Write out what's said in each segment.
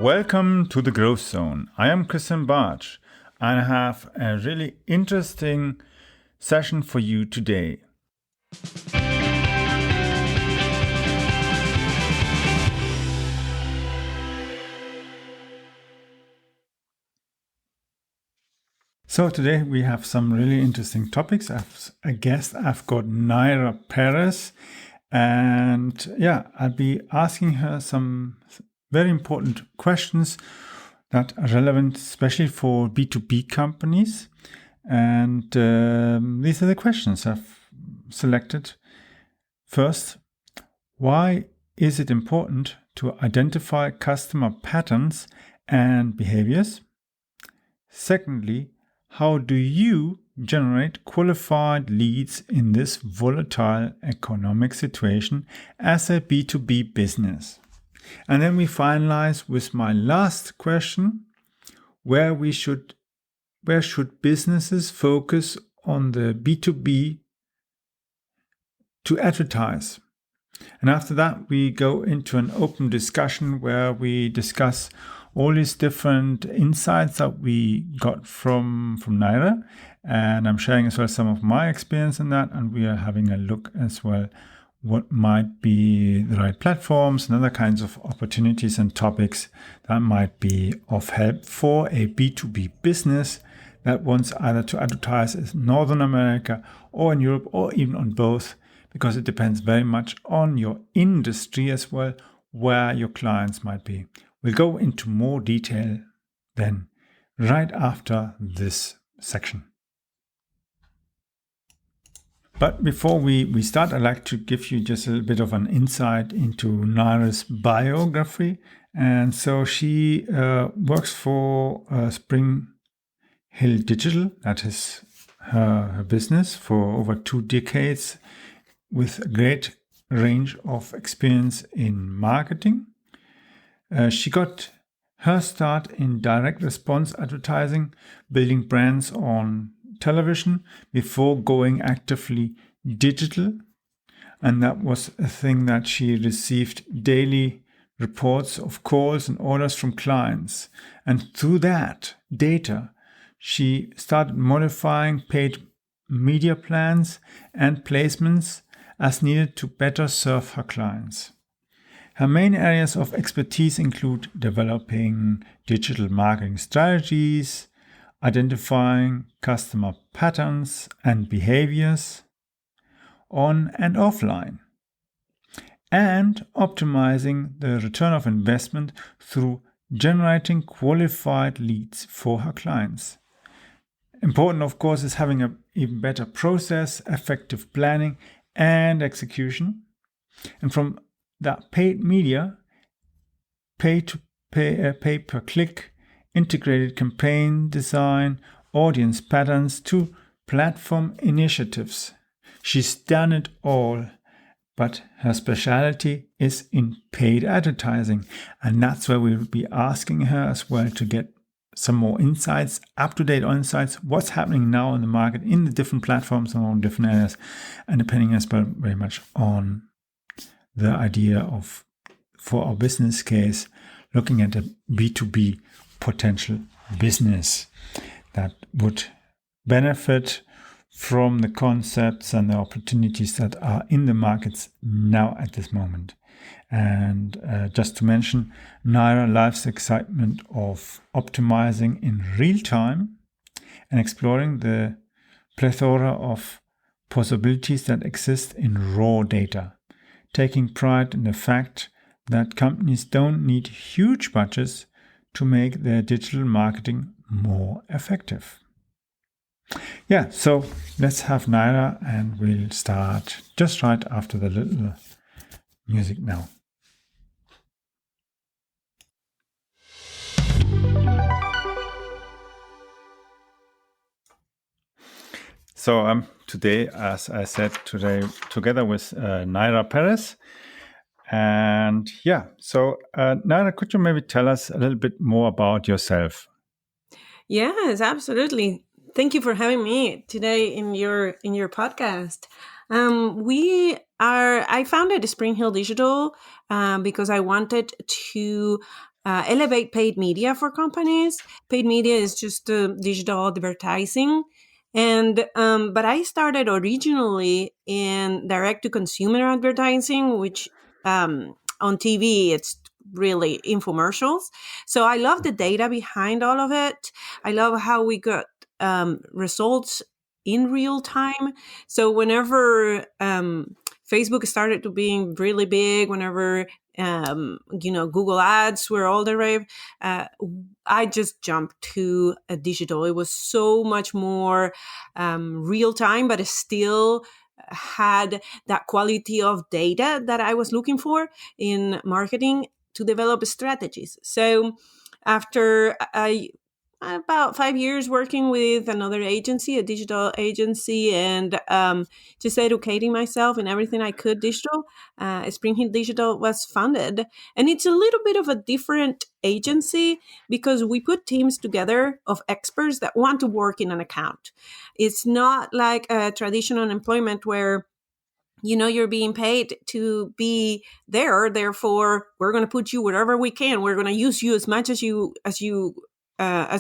Welcome to the Growth Zone. I am Christian Bartsch and I have a really interesting session for you today. So today we have some really interesting topics. I've got Naira Perez, and I'll be asking her some very important questions that are relevant, especially for B2B companies. And these are the questions I've selected. First, why is it important to identify customer patterns and behaviors? Secondly, how do you generate qualified leads in this volatile economic situation as a B2B business? And then we finalize with my last question, where should businesses focus on the B2B to advertise? And after that, we go into an open discussion where we discuss all these different insights that we got from Naira. And I'm sharing as well some of my experience in that. And we are having a look as well what might be the right platforms and other kinds of opportunities and topics that might be of help for a B2B business that wants either to advertise in Northern America or in Europe or even on both, because it depends very much on your industry as well, where your clients might be. We'll go into more detail then right after this section. But before we start, I'd like to give you just a little bit of an insight into Naira's biography. And so she works for Spring Hill Digital. That is her business for over 2 decades, with a great range of experience in marketing. She got her start in direct response advertising, building brands on television before going actively digital. And that was a thing that she received daily reports of calls and orders from clients. And through that data, she started modifying paid media plans and placements as needed to better serve her clients. Her main areas of expertise include developing digital marketing strategies, identifying customer patterns and behaviors on and offline, and optimizing the return of investment through generating qualified leads for her clients. Important, of course, is having an even better process, effective planning and execution. And from that paid media, pay per click, integrated campaign design, audience patterns to platform initiatives. She's done it all, but her specialty is in paid advertising. And that's where we'll be asking her as well to get some more insights, up-to-date insights, what's happening now in the market, in the different platforms and on different areas, and depending as well very much on the idea of, for our business case, looking at a B2B potential business that would benefit from the concepts and the opportunities that are in the markets now at this moment. And just to mention, Naira loves the excitement of optimizing in real time and exploring the plethora of possibilities that exist in raw data, taking pride in the fact that companies don't need huge budgets to make their digital marketing more effective. So let's have Naira, and we'll start just right after the little music now. So today, as I said, together with Naira Perez. And Naira, could you maybe tell us a little bit more about yourself? Yes, absolutely. Thank you for having me today in your podcast. I founded Spring Hill Digital because I wanted to elevate paid media for companies. Paid media is just digital advertising. And but I started originally in direct to consumer advertising, which on TV it's really infomercials. So I love the data behind all of it. I love how we got results in real time. So whenever Facebook started to being really big, whenever Google Ads were all the rave, I just jumped to a digital. It was so much more real time, but it still had that quality of data that I was looking for in marketing to develop strategies. So after I about 5 years working with another agency, a digital agency, and just educating myself in everything I could digital. Spring Hill Digital was founded, and it's a little bit of a different agency because we put teams together of experts that want to work in an account. It's not like a traditional employment where you're being paid to be there, therefore we're going to put you wherever we can, we're going to use you as much as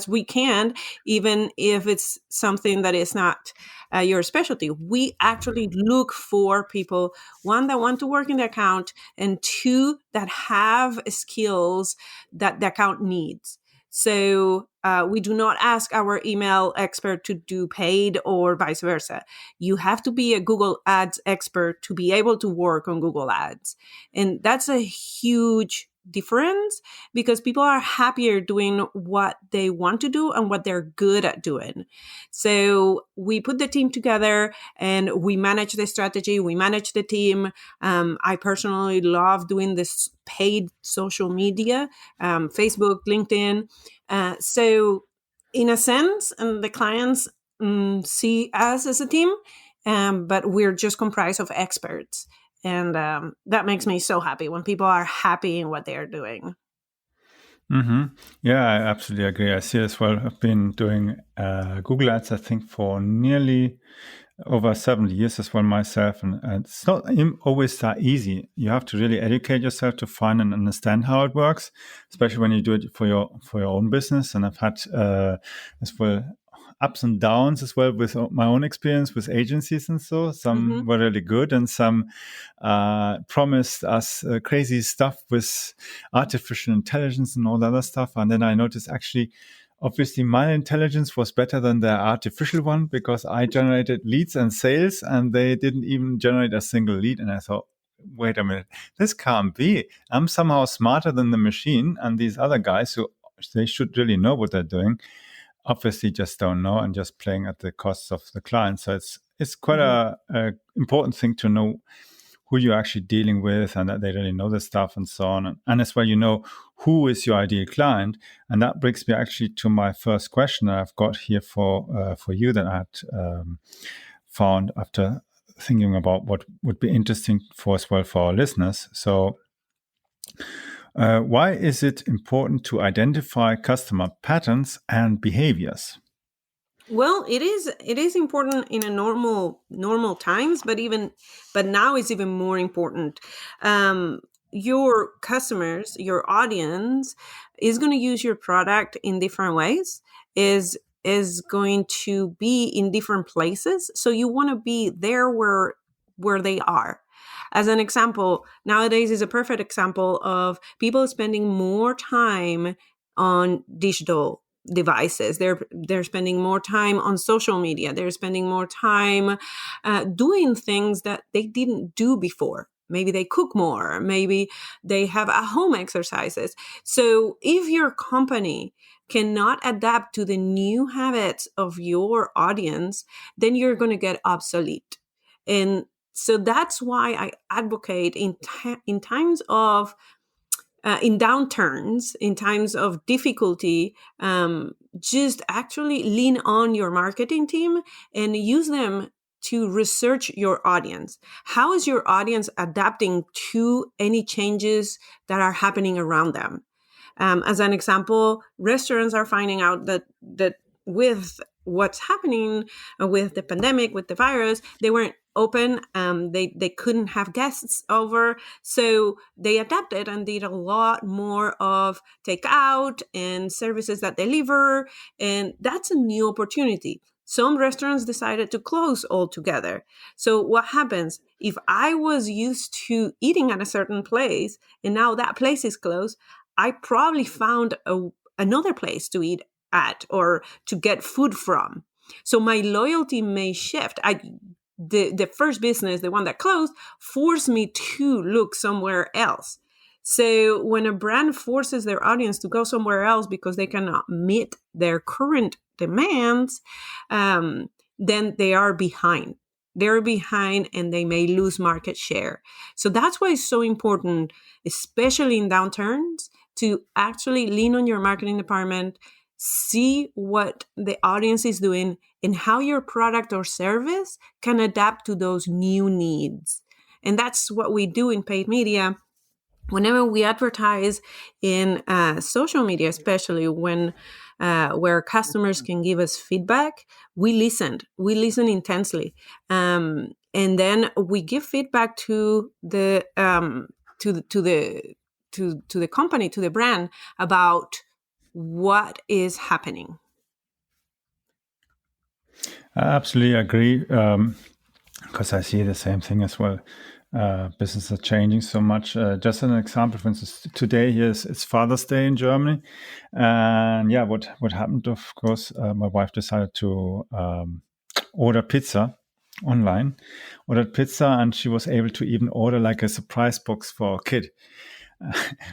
we can, even if it's something that is not your specialty. We actually look for people, one, that want to work in the account, and two, that have skills that the account needs. So we do not ask our email expert to do paid or vice versa. You have to be a Google Ads expert to be able to work on Google Ads. And that's a huge difference because people are happier doing what they want to do and what they're good at doing. So we put the team together and we manage the strategy, we manage the team. I personally love doing this paid social media, Facebook, LinkedIn. So in a sense, and the clients see us as a team, but we're just comprised of experts. And that makes me so happy when people are happy in what they are doing. Yeah, I absolutely agree. I see as well. I've been doing Google Ads, I think, for nearly over 70 years as well myself, and it's not always that easy. You have to really educate yourself to find and understand how it works, especially when you do it for your own business. And I've had as well ups and downs as well with my own experience with agencies, and so some were really good and some promised us crazy stuff with artificial intelligence and all that other stuff. And then I noticed actually, obviously, my intelligence was better than their artificial one because I generated leads and sales and they didn't even generate a single lead. And I thought, wait a minute, this can't be. I'm somehow smarter than the machine, and these other guys who they should really know what they're doing obviously just don't know and just playing at the costs of the client. So it's quite a important thing to know who you're actually dealing with and that they really know the stuff and so on. And as well, who is your ideal client. And that brings me actually to my first question that I've got here for you that I had found after thinking about what would be interesting for as well for our listeners. So why is it important to identify customer patterns and behaviors? Well, it is important in a normal times, but now it's even more important. Your customers, your audience, is going to use your product in different ways. Is going to be in different places, so you want to be there where they are. As an example, nowadays is a perfect example of people spending more time on digital devices. They're spending more time on social media. They're spending more time doing things that they didn't do before. Maybe they cook more. Maybe they have at-home exercises. So if your company cannot adapt to the new habits of your audience, then you're going to get obsolete. And so that's why I advocate in times of in downturns, in times of difficulty, just actually lean on your marketing team and use them to research your audience. How is your audience adapting to any changes that are happening around them? As an example, restaurants are finding out that with what's happening with the pandemic, with the virus, they weren't open. They couldn't have guests over, so they adapted and did a lot more of takeout and services that deliver, and that's a new opportunity. Some restaurants decided to close altogether. So what happens if I was used to eating at a certain place and now that place is closed? I probably found another place to eat at or to get food from. So my loyalty may shift. The first business, the one that closed, forced me to look somewhere else. So when a brand forces their audience to go somewhere else because they cannot meet their current demands, then they are behind. They're behind and they may lose market share. So that's why it's so important, especially in downturns, to actually lean on your marketing department, see what the audience is doing and how your product or service can adapt to those new needs. And that's what we do in paid media. Whenever we advertise in social media, especially when where customers can give us feedback, we listen intensely, and then we give feedback to the to the company, to the brand, about what is happening. I absolutely agree, because I see the same thing as well. Business are changing so much. Just an example, for instance, today here it's Father's Day in Germany, and yeah, what happened? Of course, my wife decided to order pizza online, ordered pizza, and she was able to even order like a surprise box for a kid.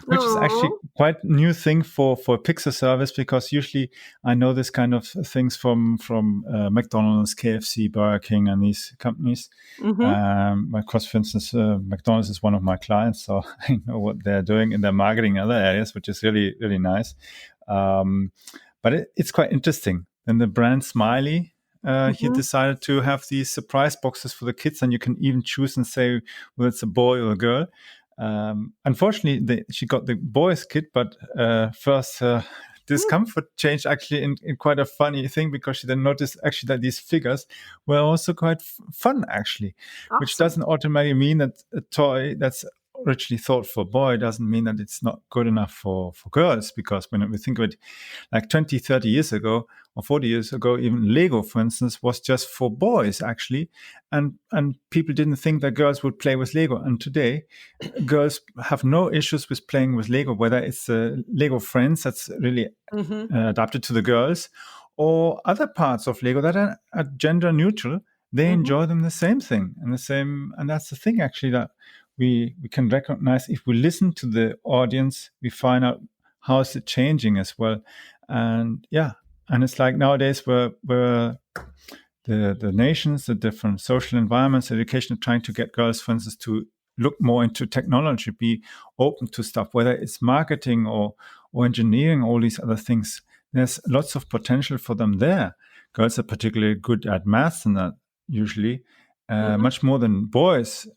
Which is actually Aww. quite new thing for a pizza service, because usually I know this kind of things from McDonald's, KFC, Burger King, and these companies. Mm-hmm. Of course, for instance, McDonald's is one of my clients, so I know what they're doing in their marketing in other areas, which is really, really nice. But it's quite interesting. And the brand Smiley, he Mm-hmm. decided to have these surprise boxes for the kids, and you can even choose and say whether it's a boy or a girl. Unfortunately, she got the boy's kit, but first discomfort changed actually in quite a funny thing, because she then noticed actually that these figures were also quite fun actually, which Awesome. doesn't automatically mean that a toy that's originally thought for a boy doesn't mean that it's not good enough for girls, because when we think of it, like 20, 30 years ago or 40 years ago, even Lego, for instance, was just for boys actually, and people didn't think that girls would play with Lego. And today girls have no issues with playing with Lego, whether it's Lego Friends that's really Mm-hmm. adapted to the girls, or other parts of Lego that are gender neutral. They Mm-hmm. enjoy them the same thing and the same, and that's the thing actually that we can recognize. If we listen to the audience, we find out how is it changing as well. And yeah, and it's like nowadays where the nations, the different social environments, education are trying to get girls, for instance, to look more into technology, be open to stuff, whether it's marketing or engineering, all these other things. There's lots of potential for them there. Girls are particularly good at maths and that usually, Mm-hmm. much more than boys.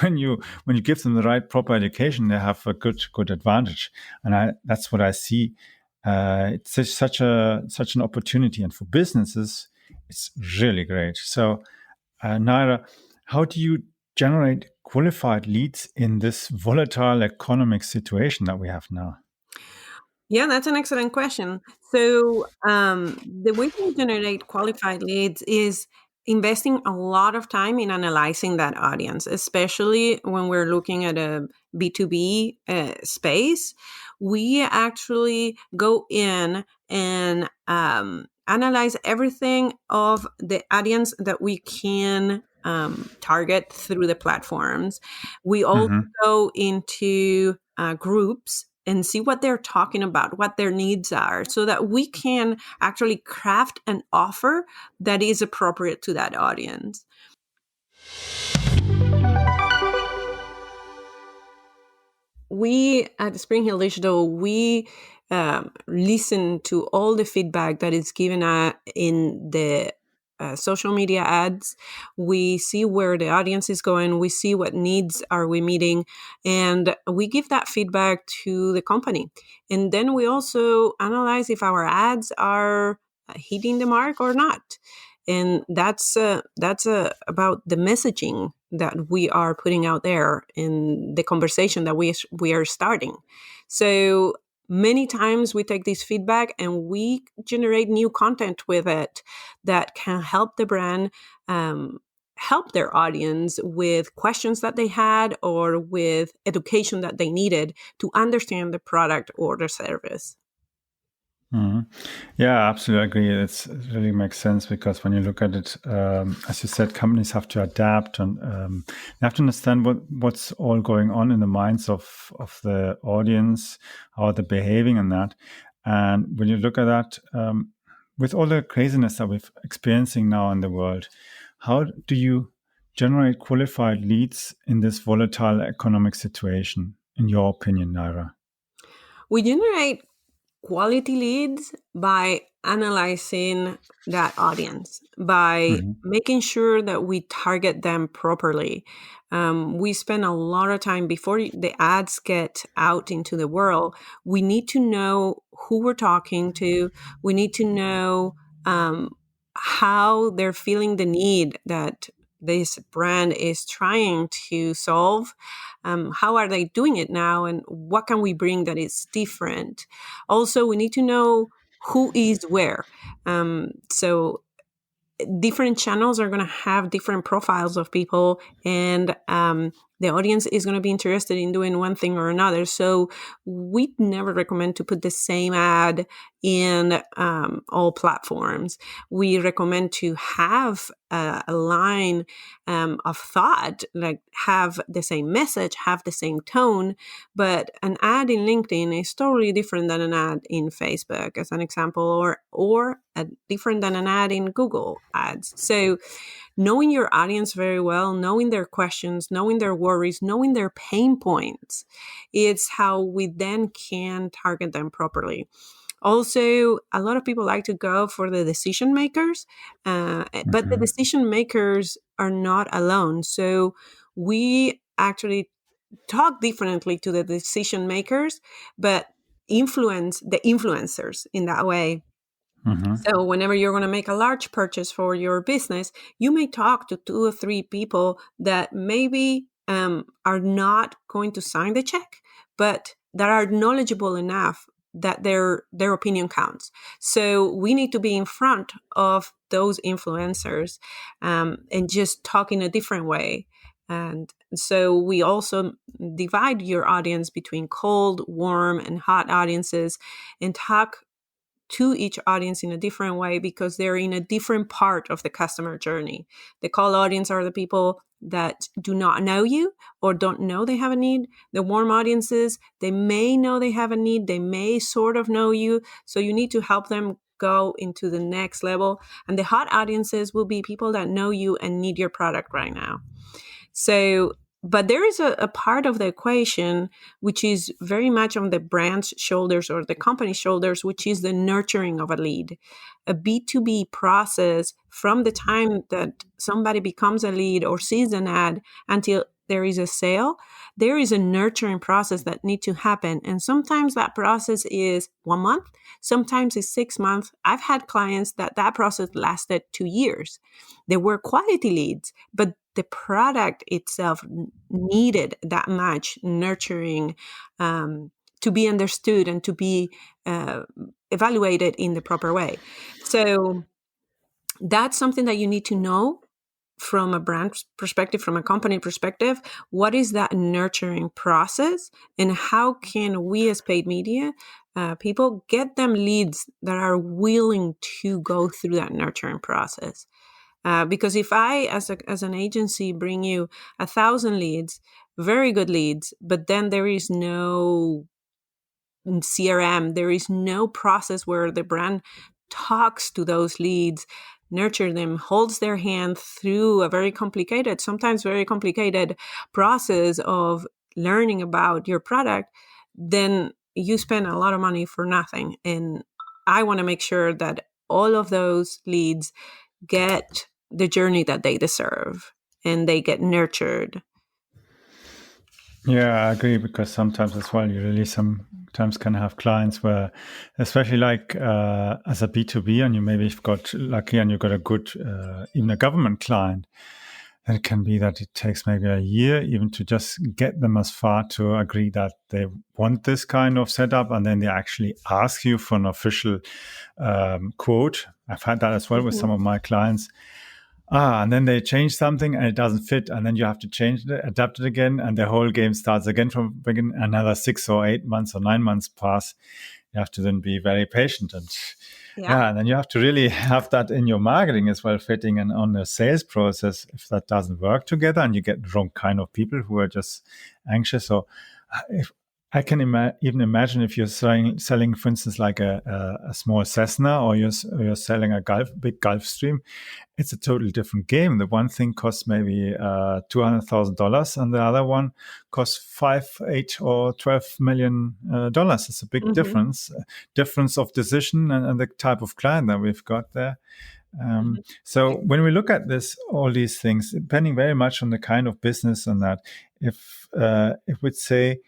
When you give them the right proper education, they have a good advantage, and that's what I see. It's such an opportunity, and for businesses, it's really great. So, Naira, how do you generate qualified leads in this volatile economic situation that we have now? Yeah, that's an excellent question. So, the way to generate qualified leads is investing a lot of time in analyzing that audience, especially when we're looking at a B2B space. We actually go in and analyze everything of the audience that we can target through the platforms. We also Hmm. go into groups and see what they're talking about, what their needs are, so that we can actually craft an offer that is appropriate to that audience. We at Spring Hill Digital, we listen to all the feedback that is given in the social media ads. We see where the audience is going. We see what needs are we meeting, and we give that feedback to the company. And then we also analyze if our ads are hitting the mark or not. And that's about the messaging that we are putting out there in the conversation that we are starting. So many times we take this feedback and we generate new content with it that can help the brand help their audience with questions that they had or with education that they needed to understand the product or the service. Mhm. Yeah, absolutely agree. It really makes sense because when you look at it, as you said, companies have to adapt and they have to understand what's all going on in the minds of the audience, how they're behaving and that. And when you look at that, with all the craziness that we're experiencing now in the world, how do you generate qualified leads in this volatile economic situation, in your opinion, Naira? We generate quality leads by analyzing that audience, by Mm-hmm. making sure that we target them properly. We spend a lot of time before the ads get out into the world. We need to know who we're talking to. We need to know how they're feeling the need that this brand is trying to solve. How are they doing it now, and what can we bring that is different? Also, we need to know who is where. So different channels are going to have different profiles of people, and the audience is going to be interested in doing one thing or another. So we never recommend to put the same ad in all platforms. We recommend to have a line of thought, like have the same message, have the same tone, but an ad in LinkedIn is totally different than an ad in Facebook, as an example, or different than an ad in Google ads. So knowing your audience very well, knowing their questions, knowing their worries, knowing their pain points, it's how we then can target them properly. Also, a lot of people like to go for the decision makers, but the decision makers are not alone. So we actually talk differently to the decision makers, but influence the influencers in that way. Mm-hmm. So whenever you're going to make a large purchase for your business, you may talk to 2 or 3 people that maybe are not going to sign the check, but that are knowledgeable enough that their opinion counts. So we need to be in front of those influencers and just talk in a different way. And so we also divide your audience between cold, warm, and hot audiences and talk to each audience in a different way because they're in a different part of the customer journey. The cold audience are the people that do not know you or don't know they have a need. The warm audiences, they may know they have a need, they may sort of know you, so you need to help them go into the next level. And the hot audiences will be people that know you and need your product right now. So, but there is a part of the equation which is very much on the brand's shoulders or the company's shoulders, which is the nurturing of a lead. A B2B process from the time that somebody becomes a lead or sees an ad until there is a sale, there is a nurturing process that needs to happen. And sometimes that process is 1 month, sometimes it's 6 months. I've had clients that process lasted 2 years. They were quality leads, but the product itself needed that much nurturing to be understood and to be evaluated in the proper way. So that's something that you need to know from a brand perspective, from a company perspective. What is that nurturing process, and how can we as paid media people get them leads that are willing to go through that nurturing process? Because if I, as an agency, bring you 1,000 leads, very good leads, but then there is no CRM, there is no process where the brand talks to those leads, nurture them, holds their hand through a very complicated, sometimes very complicated process of learning about your product, then you spend a lot of money for nothing. And I want to make sure that all of those leads get the journey that they deserve and they get nurtured. Yeah, I agree because sometimes as well you release some sometimes can have clients where, especially like as a B2B, and you maybe got lucky and you got a good, even a government client, and it can be that it takes maybe a year even to just get them as far to agree that they want this kind of setup. And then they actually ask you for an official quote. I've had that as well with some of my clients. And then they change something and it doesn't fit. And then you have to change it, adapt it again. And the whole game starts again from begin. Another 6 or 8 months or 9 months pass. You have to then be very patient. And and then you have to really have that in your marketing as well, fitting and on the sales process. If that doesn't work together and you get the wrong kind of people who are just anxious. So if I can even imagine if you're selling, for instance, like a small Cessna, or you're selling a big Gulfstream, it's a totally different game. The one thing costs maybe $200,000, and the other one costs $5, $8, or $12 million. It's a big difference of decision and the type of client that we've got there. So when we look at all these things, depending very much on the kind of business and that, if we'd say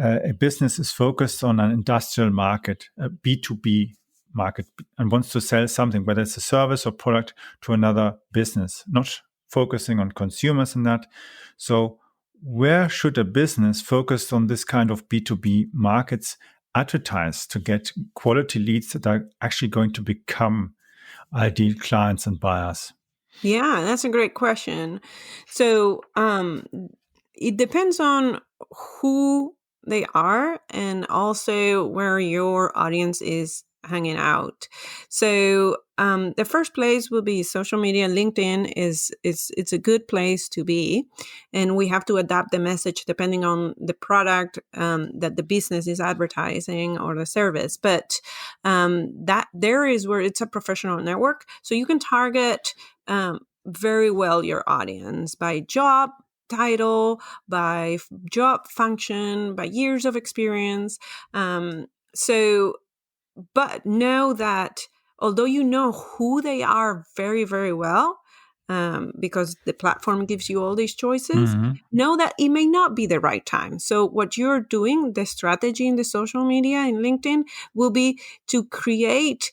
a business is focused on an industrial market, a B2B market, and wants to sell something, whether it's a service or product, to another business, not focusing on consumers and that. So where should a business focused on this kind of B2B markets advertise to get quality leads that are actually going to become ideal clients and buyers? Yeah, that's a great question. So it depends on who they are and also where your audience is hanging out. So the first place will be social media. LinkedIn it's a good place to be, and we have to adapt the message depending on the product that the business is advertising or the service. But that there is where it's a professional network, so you can target very well your audience by job title, by job function, by years of experience. But know that although you know who they are very, very well, because the platform gives you all these choices, know that it may not be the right time. So what you're doing, the strategy in the social media in LinkedIn, will be to create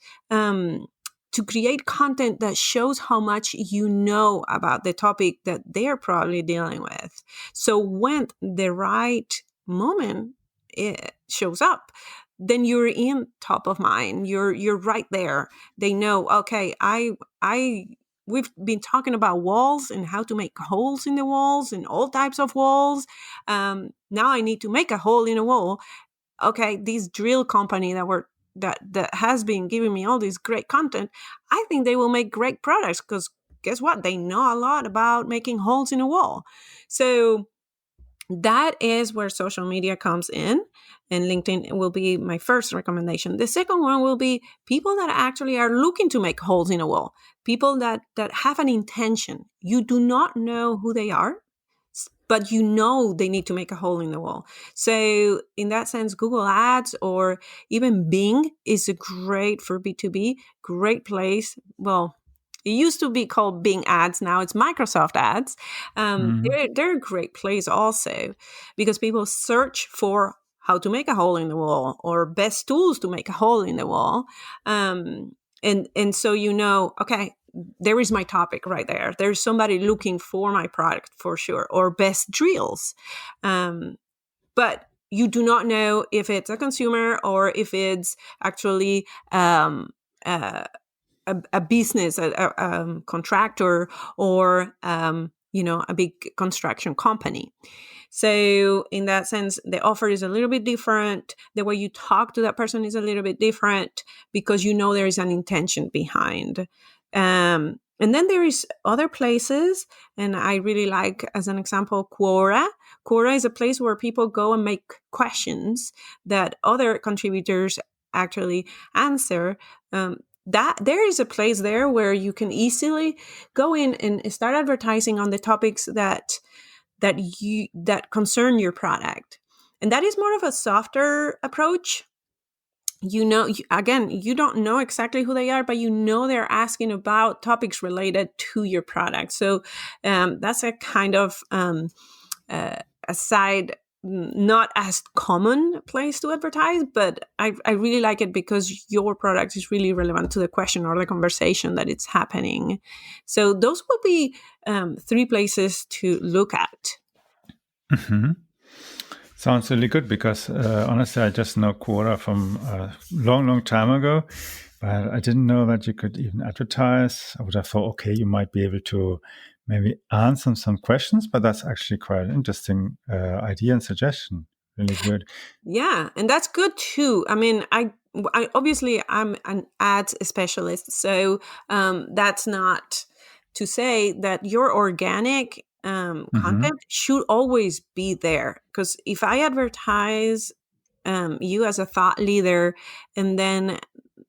content that shows how much you know about the topic that they're probably dealing with. So when the right moment it shows up, then you're in top of mind. You're right there. They know, okay, we've been talking about walls and how to make holes in the walls and all types of walls. Now I need to make a hole in a wall. Okay, this drill company that has been giving me all this great content, I think they will make great products because guess what? They know a lot about making holes in a wall. So that is where social media comes in, and LinkedIn will be my first recommendation. The second one will be people that actually are looking to make holes in a wall, people that have an intention. You do not know who they are, but you know they need to make a hole in the wall. So in that sense, Google Ads or even Bing is a great for B2B, great place. Well, it used to be called Bing Ads. Now it's Microsoft Ads. They're a great place also because people search for how to make a hole in the wall or best tools to make a hole in the wall. And so you know, okay, there is my topic right there. There's somebody looking for my product for sure, or best drills. But you do not know if it's a consumer or if it's actually a business, a contractor, or a big construction company. So in that sense, the offer is a little bit different. The way you talk to that person is a little bit different because you know there is an intention behind. And then there is other places, and I really like, as an example, Quora. Quora is a place where people go and make questions that other contributors actually answer. That there is a place there where you can easily go in and start advertising on the topics that concern your product. And that is more of a softer approach. You know, again, you don't know exactly who they are, but you know they're asking about topics related to your product. So that's a kind of a side not as common place to advertise, but I really like it because your product is really relevant to the question or the conversation that it's happening. So those will be 3 places to look at. Mm-hmm. Sounds really good because honestly, I just know Quora from a long time ago, but I didn't know that you could even advertise. I would have thought, okay, you might be able to maybe answer some questions, but that's actually quite an interesting idea and suggestion. Really good. Yeah, and that's good too. I mean, I obviously I'm an ads specialist, so that's not to say that your organic Mm-hmm. content should always be there. Because if I advertise you as a thought leader, and then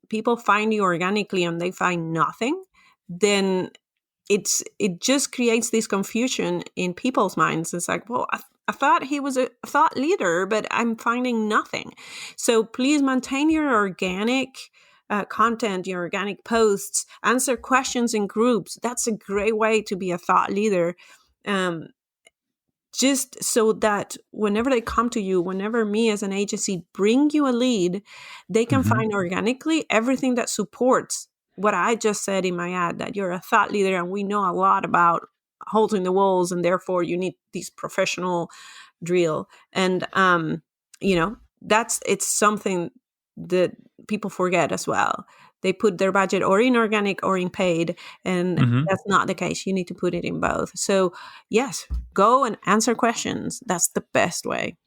people find you organically and they find nothing, then it just creates this confusion in people's minds. It's like, well, I thought he was a thought leader, but I'm finding nothing. So please maintain your organic content, your organic posts, answer questions in groups. That's a great way to be a thought leader. Um, just so that whenever they come to you, whenever me as an agency bring you a lead, they can Mm-hmm. find organically everything that supports what I just said in my ad, that you're a thought leader and we know a lot about holes in the walls, and therefore you need this professional drill. And it's something that people forget as well. They put their budget or in organic or in paid, and Mm-hmm. that's not the case. You need to put it in both. So yes, go and answer questions. That's the best way.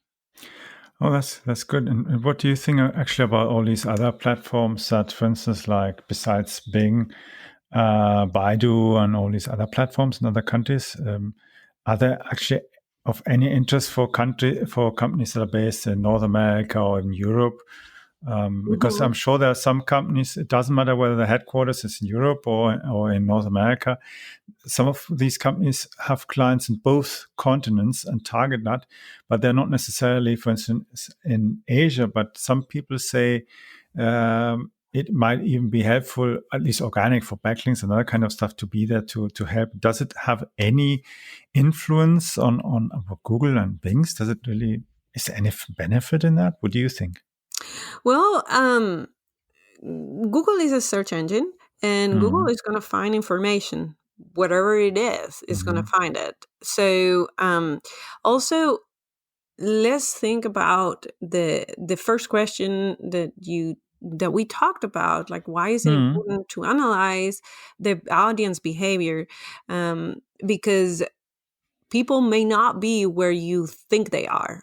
Oh, that's good. And what do you think actually about all these other platforms that, for instance, like besides Bing, Baidu, and all these other platforms in other countries, are they actually of any interest for companies that are based in North America or in Europe? Because Mhm. I'm sure there are some companies. It doesn't matter whether the headquarters is in Europe or in North America. Some of these companies have clients in both continents and target that, but they're not necessarily, for instance, in Asia. But some people say it might even be helpful, at least organic for backlinks and other kind of stuff, to be there to help. Does it have any influence on Google and Bing's? Does it really? Is there any benefit in that? What do you think? Well, Google is a search engine, and Google Mm-hmm. is going to find information. Whatever it is going to Mm-hmm. find it. So, also, let's think about the first question that we talked about, like why is it Mm-hmm. important to analyze the audience behavior, because people may not be where you think they are.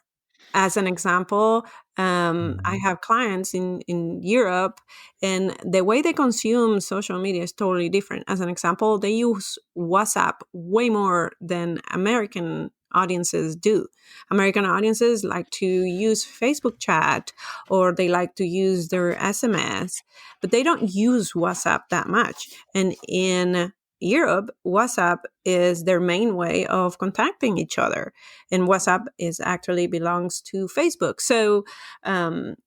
As an example, I have clients in Europe, and the way they consume social media is totally different. As an example, they use WhatsApp way more than American audiences do. American audiences like to use Facebook chat, or they like to use their SMS, but they don't use WhatsApp that much. And in Europe, WhatsApp is their main way of contacting each other, and WhatsApp is actually belongs to Facebook. So um,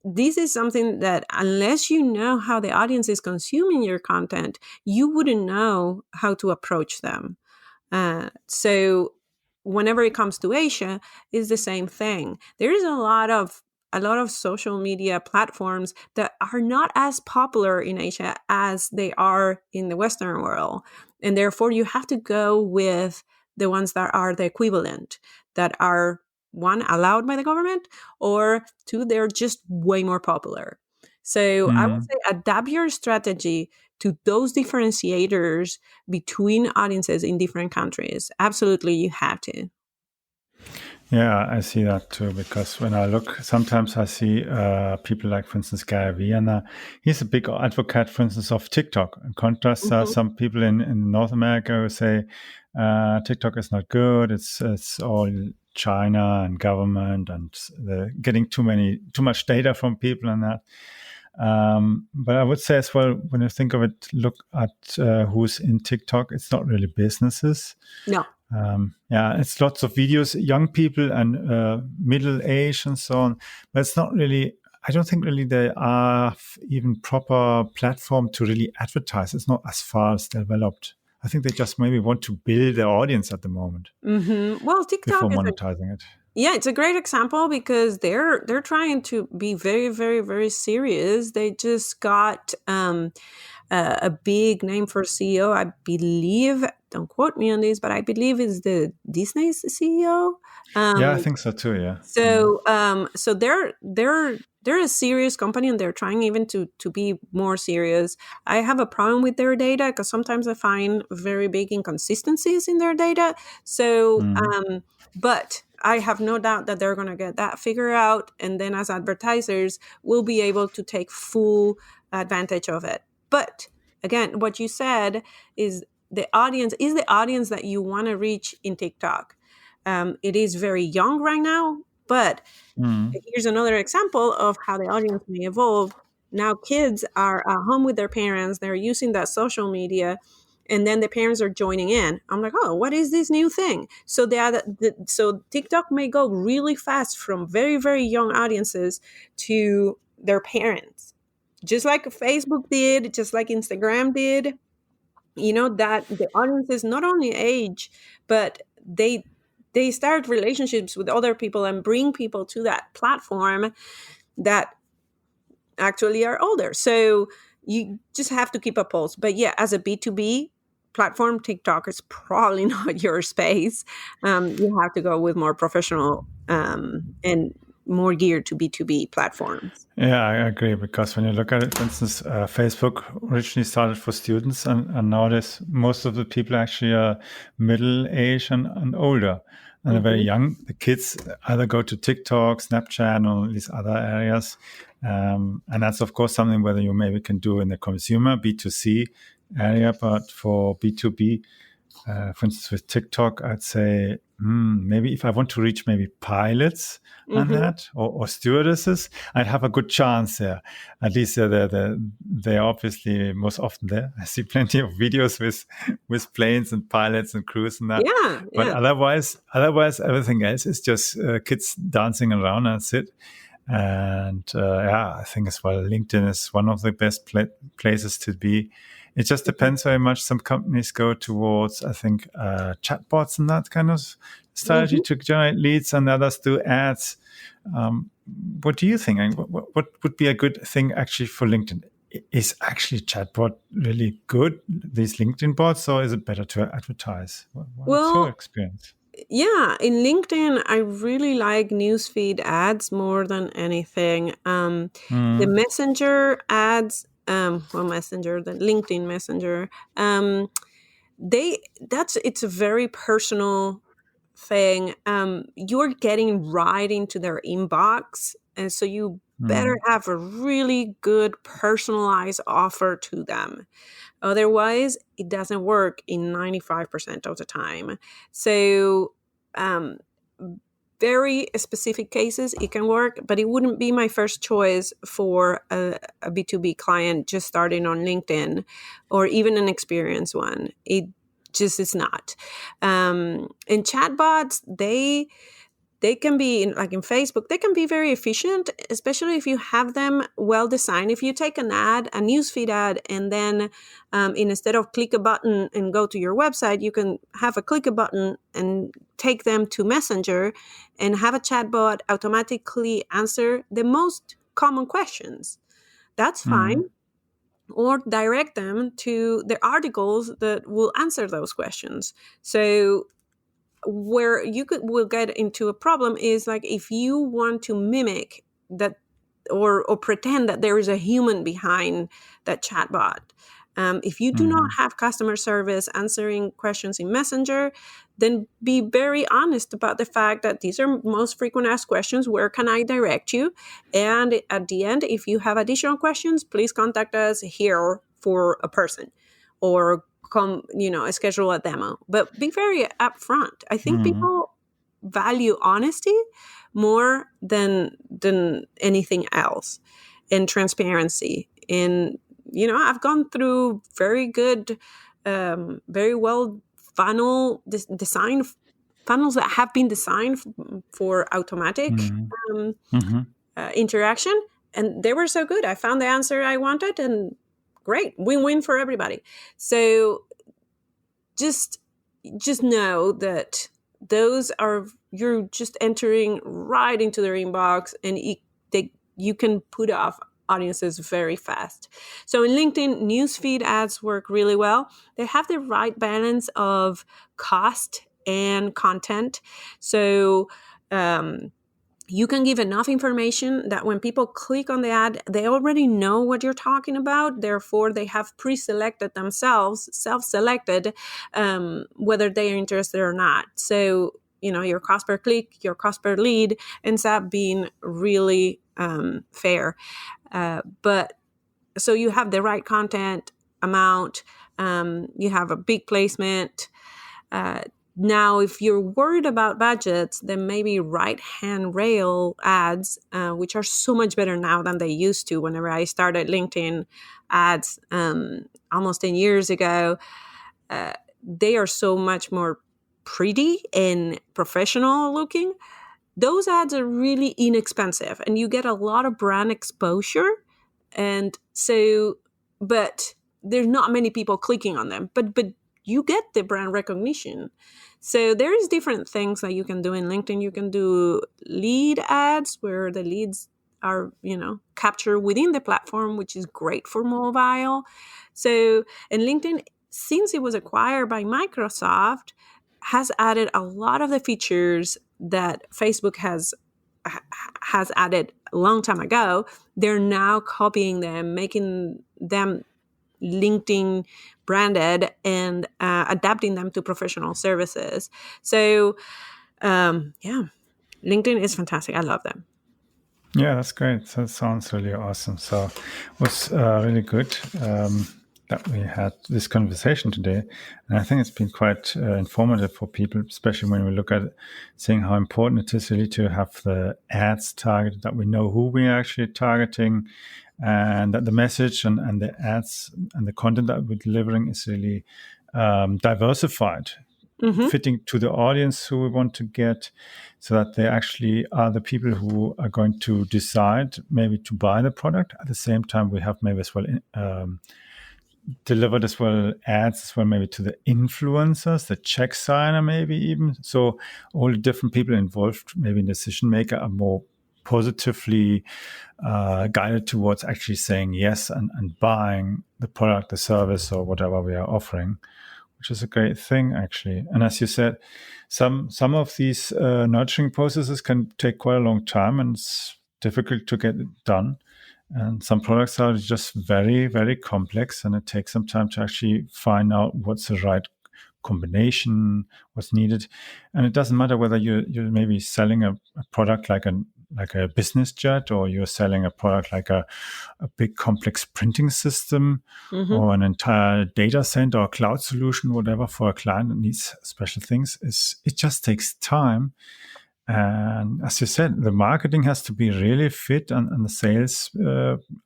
this is something that unless you know how the audience is consuming your content, you wouldn't know how to approach them. So whenever it comes to Asia, it's the same thing. There is a lot of social media platforms that are not as popular in Asia as they are in the Western world. And therefore you have to go with the ones that are the equivalent, that are one, allowed by the government, or two, they're just way more popular. So I would Mm-hmm. say adapt your strategy to those differentiators between audiences in different countries. Absolutely, you have to. Yeah, I see that too. Because when I look, sometimes I see people like, for instance, Gary Vienna. He's a big advocate, for instance, of TikTok. In contrast, Mhm. some people in North America who say TikTok is not good. It's all China and government, and they're getting too much data from people and that. But I would say as well, when you think of it, look at who's in TikTok. It's not really businesses. No. Yeah, it's lots of videos, young people and middle age and so on. But it's not really. I don't think really there are even proper platform to really advertise. It's not as far as developed. I think they just maybe want to build their audience at the moment Well, before TikTok is a monetizing it. Yeah, it's a great example because they're trying to be very, very, very serious. They just got a big name for CEO. I believe, don't quote me on this, but I believe is the Disney's CEO. Yeah, I Um, think so too. Yeah. so they're a serious company, and they're trying even to be more serious. I have a problem with their data because sometimes I find very big inconsistencies in their data. So, Mm. but I have no doubt that they're going to get that figured out, and then as advertisers, we'll be able to take full advantage of it. But again, what you said is the audience that you want to reach in TikTok. It is very young right now, but Mm. here's another example of how the audience may evolve. Now, kids are at home with their parents, they're using that social media, and then the parents are joining in. I'm like, oh, what is this new thing? So so TikTok may go really fast from very, very young audiences to their parents, just like Facebook did, just like Instagram did. That the audiences not only age, but they start relationships with other people and bring people to that platform that actually are older. So you just have to keep a pulse. But yeah, as a B2B platform, TikTok is probably not your space. You have to go with more professional and more geared to B2B platforms. Yeah, I agree, because when you look at it, for instance, Facebook originally started for students, and nowadays most of the people actually are middle age and older, and they're very Hmm. young. The kids either go to TikTok, Snapchat, or these other areas, and that's of course something whether you maybe can do in the consumer B2C area, but for B2B, for instance, with TikTok, I'd say maybe if I want to reach maybe pilots on Hmm. that, or stewardesses, I'd have a good chance there. At least they're obviously most often there. I see plenty of videos with planes and pilots and crews and that. Yeah, But yeah. otherwise, everything else is just kids dancing around, and that's it. And yeah, I think as well, LinkedIn is one of the best places to be. It just Mhm. depends very much. Some companies go towards, I think, chatbots and that kind of strategy Mhm. to generate leads, and others do ads. Um, what do you think? I mean, what would be a good thing actually for LinkedIn? Is actually chatbot really good, these LinkedIn bots, or is it better to advertise? What's your Well, experience? yeah, in LinkedIn, I really like newsfeed ads more than anything. The Mm, Messenger ads, Messenger, the LinkedIn Messenger, um, it's a very personal thing. You're getting right into their inbox, and so you better mm, have a really good personalized offer to them. Otherwise, it doesn't work in 95% of the time. So, um, very specific cases, it can work, but it wouldn't be my first choice for a B2B client just starting on LinkedIn or even an experienced one. It just is not. And chatbots, they can be like in Facebook, they can be very efficient, especially if you have them well designed. If you take an ad, a newsfeed ad, and then instead of click a button and go to your website, you can have a click a button and take them to Messenger and have a chatbot automatically answer the most common questions. That's mm, fine. Or direct them to the articles that will answer those questions. So where you will get into a problem is like if you want to mimic that or pretend that there is a human behind that chatbot. If you do not mm, have customer service answering questions in Messenger, then be very honest about the fact that these are most frequent asked questions. Where can I direct you? And at the end, if you have additional questions, please contact us here for a person or come, schedule a demo. But be very upfront. I think mm, people value honesty more than anything else, and transparency. And I've gone through very good, very well design funnels that have been designed for automatic mm, um, mhm. interaction, and they were so good. I found the answer I wanted, and great, win-win for everybody. So just just know that those are, you're just entering right into their inbox, and you can put off audiences very fast. So in LinkedIn, newsfeed ads work really well. They have the right balance of cost and content. So you can give enough information that when people click on the ad, they already know what you're talking about. Therefore, they have pre-selected themselves, self-selected, whether they are interested or not. So, your cost per click, your cost per lead ends up being really fair. But so you have the right content amount, you have a big placement. Now, if you're worried about budgets, then maybe right-hand rail ads, which are so much better now than they used to. Whenever I started LinkedIn ads almost 10 years ago, they are so much more pretty and professional looking. Those ads are really inexpensive, and you get a lot of brand exposure. And so, but there's not many people clicking on them, but you get the brand recognition. So there's different things that you can do in LinkedIn. You can do lead ads where the leads are, captured within the platform, which is great for mobile. So, and LinkedIn, since it was acquired by Microsoft, has added a lot of the features that Facebook has added a long time ago. They're now copying them, making them LinkedIn branded, and adapting them to professional services. So, LinkedIn is fantastic. I love them. Yeah, that's great. That sounds really awesome. So it was really good that we had this conversation today. And I think it's been quite informative for people, especially when we look at seeing how important it is really to have the ads targeted, that we know who we're actually targeting, and that the message and the ads and the content that we're delivering is really diversified, fitting to the audience who we want to get, so that they actually are the people who are going to decide maybe to buy the product. At the same time, we have maybe as well delivered as well ads as well, maybe to the influencers, the check signer, maybe even. So all the different people involved, maybe in decision maker, are more positively guided towards actually saying yes and buying the product, the service, or whatever we are offering, which is a great thing, actually. And as you said, some of these nurturing processes can take quite a long time, and it's difficult to get it done. And some products are just very, very complex, and it takes some time to actually find out what's the right combination, what's needed. And it doesn't matter whether you're maybe selling a product like a business jet, or you're selling a product like a big complex printing system, or an entire data center or cloud solution, whatever, for a client that needs special things. It just takes time. And as you said, the marketing has to be really fit, and the sales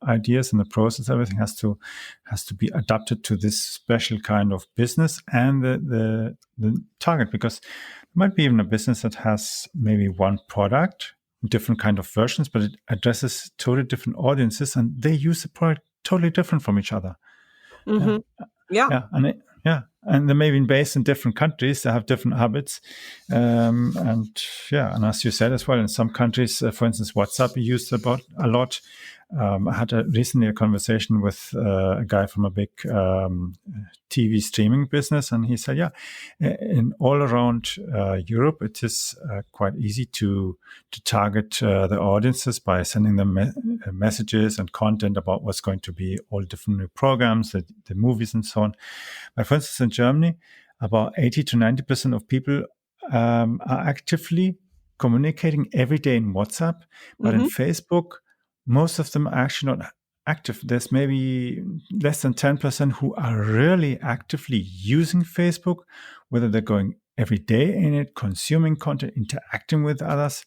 ideas and the process, everything has to be adapted to this special kind of business and the target, because there might be even a business that has maybe one product, different kind of versions, but it addresses totally different audiences, and they use the product totally different from each other. And they're maybe based in different countries. They have different habits, and as you said as well, in some countries, for instance, WhatsApp is used a lot. I had recently a conversation with a guy from a big TV streaming business, and he said, in all around Europe, it is quite easy to target the audiences by sending them messages and content about what's going to be all different new programs, the movies, and so on. But for instance, in Germany, about 80 to 90% of people are actively communicating every day in WhatsApp, but in Facebook, most of them are actually not active. There's maybe less than 10% who are really actively using Facebook, whether they're going every day in it, consuming content, interacting with others.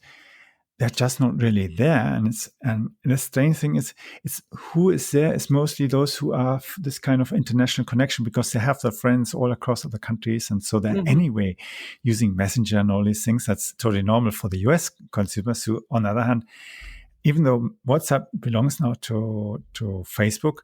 They're just not really there. And the strange thing is, it's who is there is mostly those who have this kind of international connection, because they have their friends all across other countries. And so they're anyway using Messenger and all these things. That's totally normal for the US consumers, who, on the other hand, even though WhatsApp belongs now to Facebook,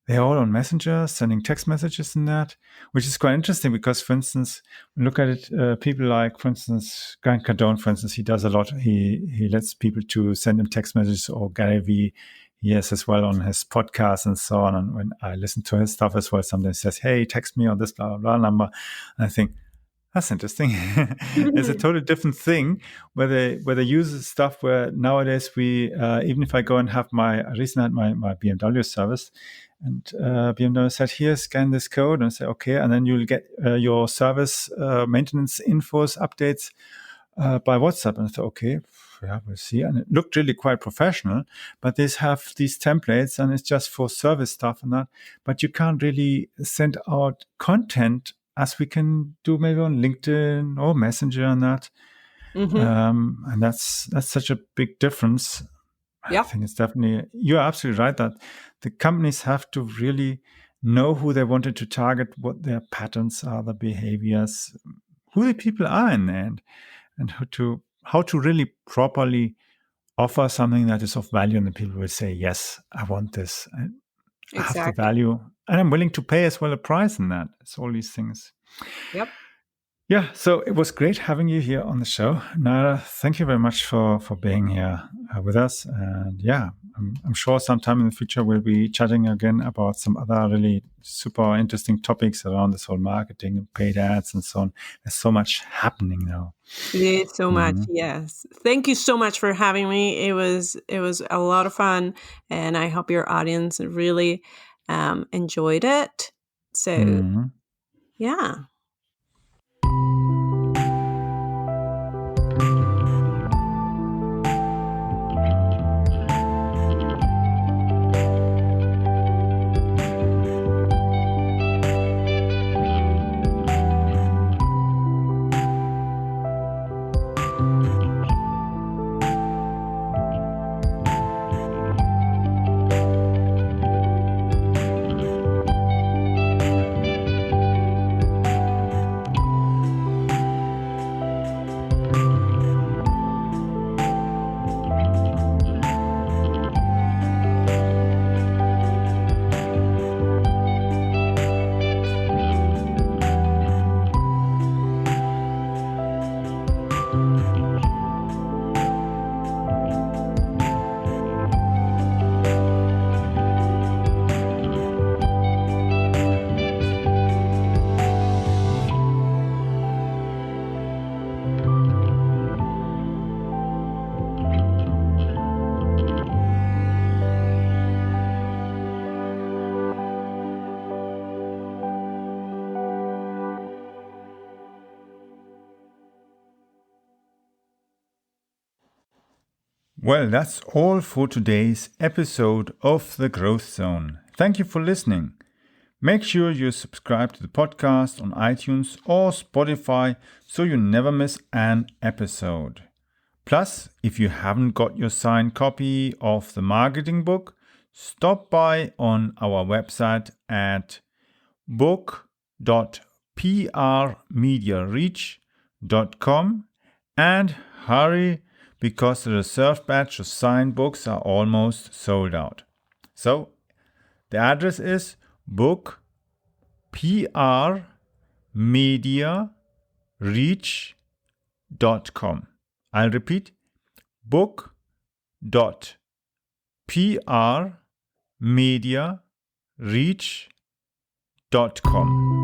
they're all on Messenger, sending text messages and that, which is quite interesting because, for instance, look at it, people like, for instance, Grant Cardone, for instance, he does a lot. He lets people to send him text messages, or Gary Vee, he has as well on his podcast and so on. And when I listen to his stuff as well, sometimes he says, hey, text me on this blah, blah, blah number. And I think, that's interesting. It's a totally different thing where they use stuff where nowadays we, even if I go and have I recently had my BMW service, and BMW said, here, scan this code, and I say, okay, and then you'll get your service maintenance infos updates by WhatsApp. And I thought, okay, yeah, we'll see. And it looked really quite professional, but they have these templates and it's just for service stuff and that. But you can't really send out content as we can do maybe on LinkedIn or Messenger and that. And that's such a big difference. Yep. I think it's definitely, you're absolutely right that the companies have to really know who they wanted to target, what their patterns are, the behaviors, who the people are in the end, and how to really properly offer something that is of value, and the people will say, yes, I want this. I have the value, and I'm willing to pay as well a price in that. It's all these things. Yep. Yeah, so it was great having you here on the show. Naira, thank you very much for being here with us. And yeah, I'm sure sometime in the future we'll be chatting again about some other really super interesting topics around this whole marketing and paid ads and so on. There's so much happening now. There's so much, yes. Thank you so much for having me. It was a lot of fun, and I hope your audience really enjoyed it. So, yeah. Well, that's all for today's episode of The Growth Zone. Thank you for listening. Make sure you subscribe to the podcast on iTunes or Spotify so you never miss an episode. Plus, if you haven't got your signed copy of the marketing book, stop by on our website at book.prmediareach.com and hurry, because the reserved batch of signed books are almost sold out. So, the address is book.prmediareach.com. I'll repeat, book.prmediareach.com.